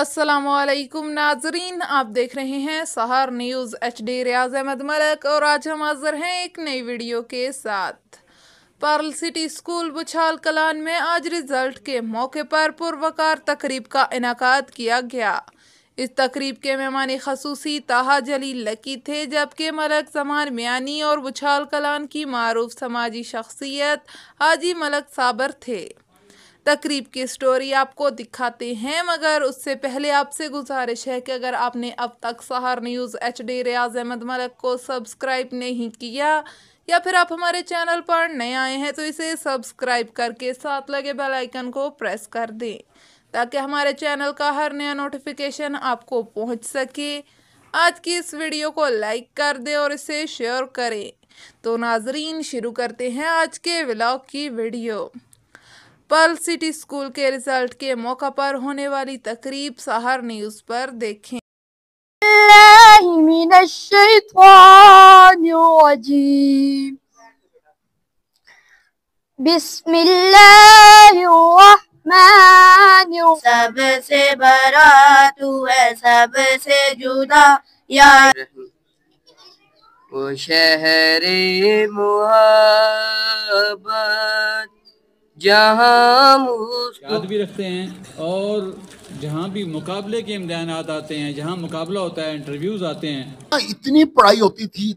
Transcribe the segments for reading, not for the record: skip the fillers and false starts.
अस्सलामुअलैकुम नाजरीन, आप देख रहे हैं सहर न्यूज़ HD। रियाज अहमद मलक और आज हम हाजिर हैं एक नई वीडियो के साथ। पर्ल सिटी स्कूल बुछाल कलान में आज रिजल्ट के मौके पर पुरवकार तकरीब का इनाकाद किया गया। इस तकरीब के मेहमान खसूसी ताहा जलील लकी थे, जबकि मलक जमान मियानी और बुछाल कलान की मारूफ समाजी शख्सियत हाजी मलक साबर थे। तकरीब की स्टोरी आपको दिखाते हैं, मगर उससे पहले आपसे गुजारिश है कि अगर आपने अब तक सहर न्यूज़ HD रियाज अहमद मलक को सब्सक्राइब नहीं किया या फिर आप हमारे चैनल पर नए आए हैं तो इसे सब्सक्राइब करके साथ लगे बेल आइकन को प्रेस कर दें ताकि हमारे चैनल का हर नया नोटिफिकेशन आपको पहुंच सके। आज की इस वीडियो को लाइक कर दें और इसे शेयर करें। तो नाजरीन, शुरू करते हैं आज के व्लॉग की वीडियो। पर्ल सिटी स्कूल के रिजल्ट के मौका पर होने वाली तकरीब सहर न्यूज़ पर देखें। सबसे बड़ा तू है, सबसे जुदा यार वो शहरे मुहब्बत जहाँ याद भी रखते हैं और जहाँ भी मुकाबले के इम्तिहानात आते हैं, जहाँ मुकाबला होता है, इंटरव्यूज आते हैं। इतनी पढ़ाई होती थी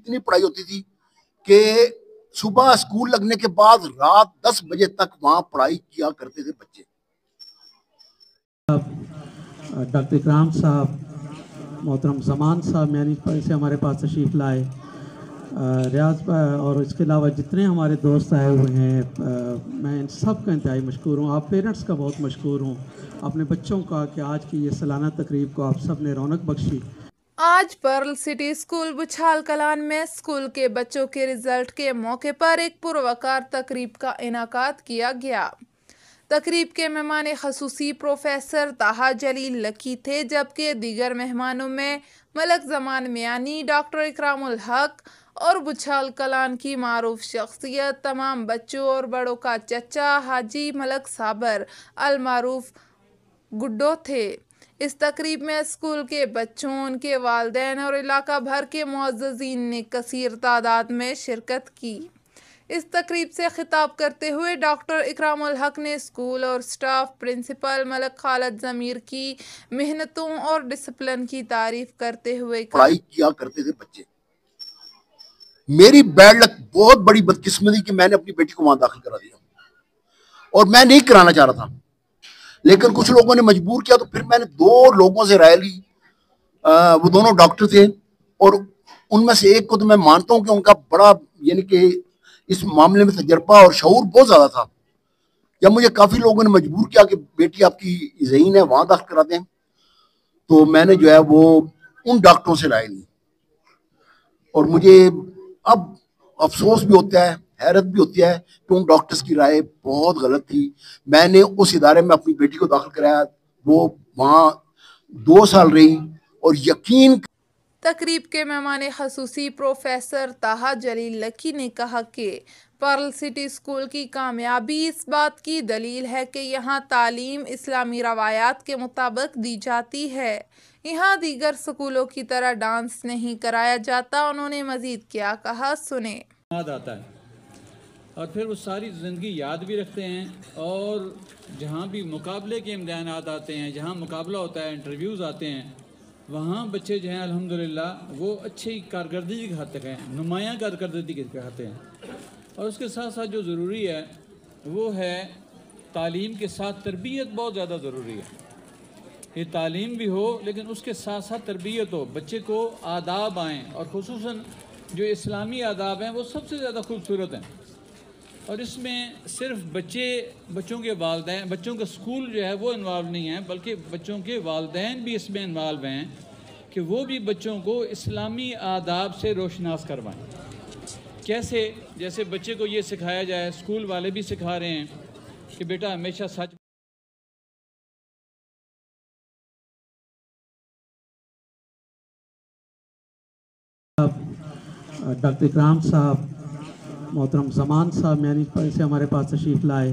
कि सुबह स्कूल लगने के बाद रात 10 बजे तक वहाँ पढ़ाई किया करते थे बच्चे। डॉक्टर इकराम साहब, मोहतरम जमान साहब मियानी से हमारे पास तशरीफ़ लाए, रियाज और इसके अलावा जितने हमारे दोस्त आए हुए हैं, मैं इन सब का इंतहाई मशकूर हूँ। आप पेरेंट्स का बहुत मशकूर हूँ, अपने बच्चों का, कि आज की ये सालाना तकरीब को आप सब ने रौनक बख्शी। आज पर्ल सिटी स्कूल बुछाल कलान में स्कूल के बच्चों के रिजल्ट के मौके पर एक पुरवकार तकरीब का इनाकाद किया गया। तकरीब के मेहमान खसूसी प्रोफेसर ताहा जलील लकी थे, जबकि दीगर मेहमानों में मलक जमान मियानी, डॉक्टर इकरामुल हक और बुछाल कलान की मारूफ शख्सियत, तमाम बच्चों और बड़ों का चचा हाजी मलक साबर अल मारूफ गुड्डो थे। इस तकरीब में स्कूल के बच्चों, उनके वालिदैन और इलाका भर के मुअज़्ज़िज़ीन ने कसीर तादाद में शिरकत की। इस तकरीब से खिताब करते हुए डॉक्टर इकरामुल हक ने स्कूल और स्टाफ, प्रिंसिपल मलक खालिद ज़मीर की मेहनतों और डिसिप्लिन की तारीफ करते हुए पढ़ाई किया करते थे बच्चे। मेरी बैड लक, बहुत बड़ी बदकिस्मती कि मैंने अपनी बेटी को वहां दाखिल करा दिया और मैं नहीं कराना चाह रहा था, लेकिन कुछ लोगों ने मजबूर किया। तो फिर मैंने 2 लोगों से राय ली। वो दोनों डॉक्टर थे और उनमें से एक को तो मैं मानता हूं कि उनका बड़ा यानी कि इस मामले में तजर्बा और शऊर बहुत ज्यादा था। जब मुझे काफी लोगों ने मजबूर किया कि बेटी आपकी ज़हीन है, वहां दाखिल करा दें, तो मैंने जो है वो उन डॉक्टरों से राय ली। और मुझे अब अफसोस भी होता है, हैरत भी होती है कि उन डॉक्टर्स की राय बहुत गलत थी। मैंने उस इदारे में अपनी बेटी को दाखिल कराया, वो वहाँ 2 साल रही और यकीन। तकरीब के मेहमान खसूसी प्रोफेसर ताहा जलील लकी ने कहा कि पर्ल सिटी स्कूल की कामयाबी इस बात की दलील है कि यहाँ तालीम इस्लामी रवायात के मुताबिक दी जाती है। यहाँ दीगर स्कूलों की तरह डांस नहीं कराया जाता। उन्होंने मजीद क्या कहा, सुने। याद आता है और फिर वो सारी ज़िंदगी याद भी रखते हैं और जहाँ भी मुकाबले के इम्तिहानात आते हैं, जहाँ मुकाबला होता है, इंटरव्यूज़ आते हैं, वहाँ बच्चे जो हैं अल्हम्दुलिल्लाह वो अच्छी कारकर्दगी दिखाते हैं, नुमायाँ कारकर्दगी दिखाते हैं। और उसके साथ साथ जो ज़रूरी है वो है तालीम के साथ तरबियत बहुत ज़्यादा ज़रूरी है। ये तालीम भी हो लेकिन उसके साथ साथ तरबियत हो, बच्चे को आदाब आएँ, और ख़ुसूसन जो इस्लामी आदाब हैं वो सबसे ज़्यादा खूबसूरत हैं। और इसमें सिर्फ बच्चों के वालिदैन, बच्चों का स्कूल जो है वो इन्वॉल्व नहीं है, बल्कि बच्चों के वालिदैन भी इसमें इन्वॉल्व हैं कि वो भी बच्चों को इस्लामी आदाब से रोशनास करवाएं। कैसे? जैसे बच्चे को ये सिखाया जाए, स्कूल वाले भी सिखा रहे हैं कि बेटा हमेशा सच। डॉक्टर इकराम साहब, मोहतरम जमान साहब मियानी से हमारे पास तशरीफ़ लाए,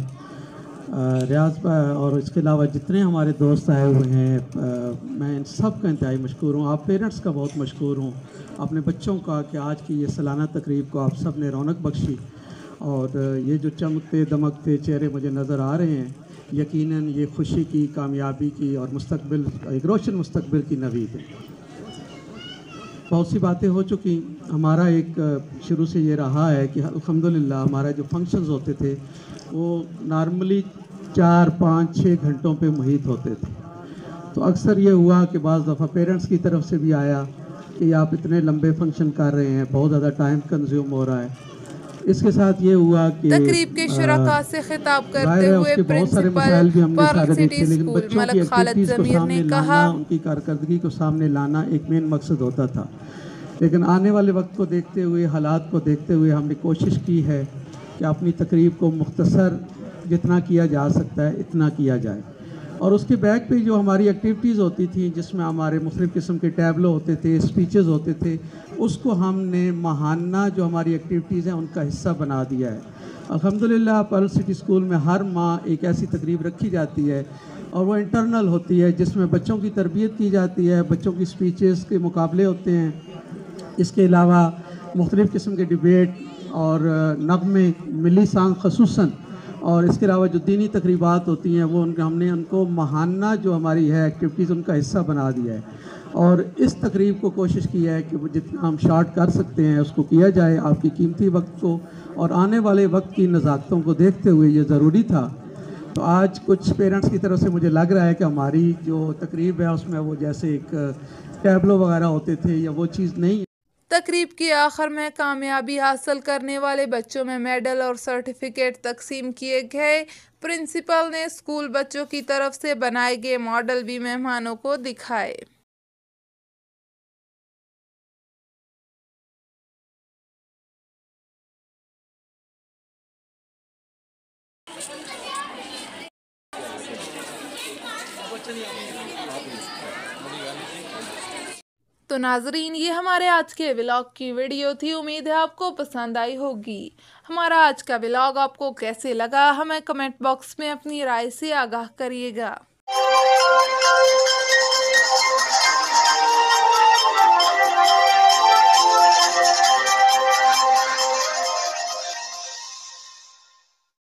ریاض اور اس کے علاوہ جتنے ہمارے دوست آئے ہوئے ہیں میں ان سب کا انتہائی مشکور ہوں. آپ پیرنٹس کا بہت مشکور ہوں, اپنے بچوں کا, کہ آج کی یہ سالانہ تقریب کو آپ سب نے رونق بخشی. اور یہ جو چمکتے دمکتے چہرے مجھے نظر آ رہے ہیں, یقیناً یہ خوشی کی, کامیابی کی اور مستقبل, ایک روشن مستقبل کی نوید ہے. بہت سی باتیں ہو چکی. ہمارا ایک شروع سے یہ رہا ہے کہ الحمدللہ ہمارا جو فنکشنز ہوتے تھے وہ نارملی 4, 5, 6 گھنٹوں پہ محیط ہوتے تھے. تو اکثر یہ ہوا کہ بعض دفعہ پیرنٹس کی طرف سے بھی آیا کہ آپ اتنے لمبے فنکشن کر رہے ہیں, بہت زیادہ ٹائم کنزیوم ہو رہا ہے. اس کے ساتھ یہ ہوا کہ تقریب کے شرکاء سے خطاب کرتے ہوئے پرنسپل پرل سٹی اسکول ملک خالد ضمیر نے کہا ان کی کارکردگی کو سامنے لانا ایک مین مقصد ہوتا تھا, لیکن آنے والے وقت کو دیکھتے ہوئے, حالات کو دیکھتے ہوئے ہم نے کوشش کی ہے کہ اپنی تقریب کو مختصر جتنا کیا جا سکتا ہے اتنا کیا جائے. اور اس کے بیک پہ جو ہماری ایکٹیویٹیز ہوتی تھیں جس میں ہمارے مختلف قسم کے ٹیبلو ہوتے تھے, اسپیچز ہوتے تھے, اس کو ہم نے ماہانہ جو ہماری ایکٹیویٹیز ہیں ان کا حصہ بنا دیا ہے. الحمدللہ پرل سٹی اسکول میں ہر ماہ ایک ایسی تقریب رکھی جاتی ہے اور وہ انٹرنل ہوتی ہے جس میں بچوں کی تربیت کی جاتی ہے, بچوں کی اسپیچز کے مقابلے ہوتے ہیں. اس کے علاوہ مختلف قسم کے ڈیبیٹ اور نغمے, ملی سانگ خصوصاً, اور اس کے علاوہ جو دینی تقریبات ہوتی ہیں وہ ہم نے ان کو ماہانہ جو ہماری ہے ایکٹیویٹیز ان کا حصہ بنا دیا ہے. اور اس تقریب کو کوشش کی ہے کہ جتنا ہم شارٹ کر سکتے ہیں اس کو کیا جائے, آپ کی قیمتی وقت کو اور آنے والے وقت کی نزاکتوں کو دیکھتے ہوئے یہ ضروری تھا. تو آج کچھ پیرنٹس کی طرف سے مجھے لگ رہا ہے کہ ہماری جو تقریب ہے اس میں وہ جیسے ایک ٹیبلو وغیرہ ہوتے تھے یا وہ چیز نہیں ہے. تقریب کے آخر میں کامیابی حاصل کرنے والے بچوں میں میڈل اور سرٹیفکیٹ تقسیم کیے گئے. پرنسپل نے اسکول بچوں کی طرف سے بنائے گئے ماڈل بھی مہمانوں کو دکھائے. تو ناظرین, یہ ہمارے آج کے ولاگ کی ویڈیو تھی. امید ہے آپ کو پسند آئی ہوگی. ہمارا آج کا ولاگ آپ کو کیسے لگا ہمیں کمنٹ باکس میں اپنی رائے سے آگاہ کریے گا.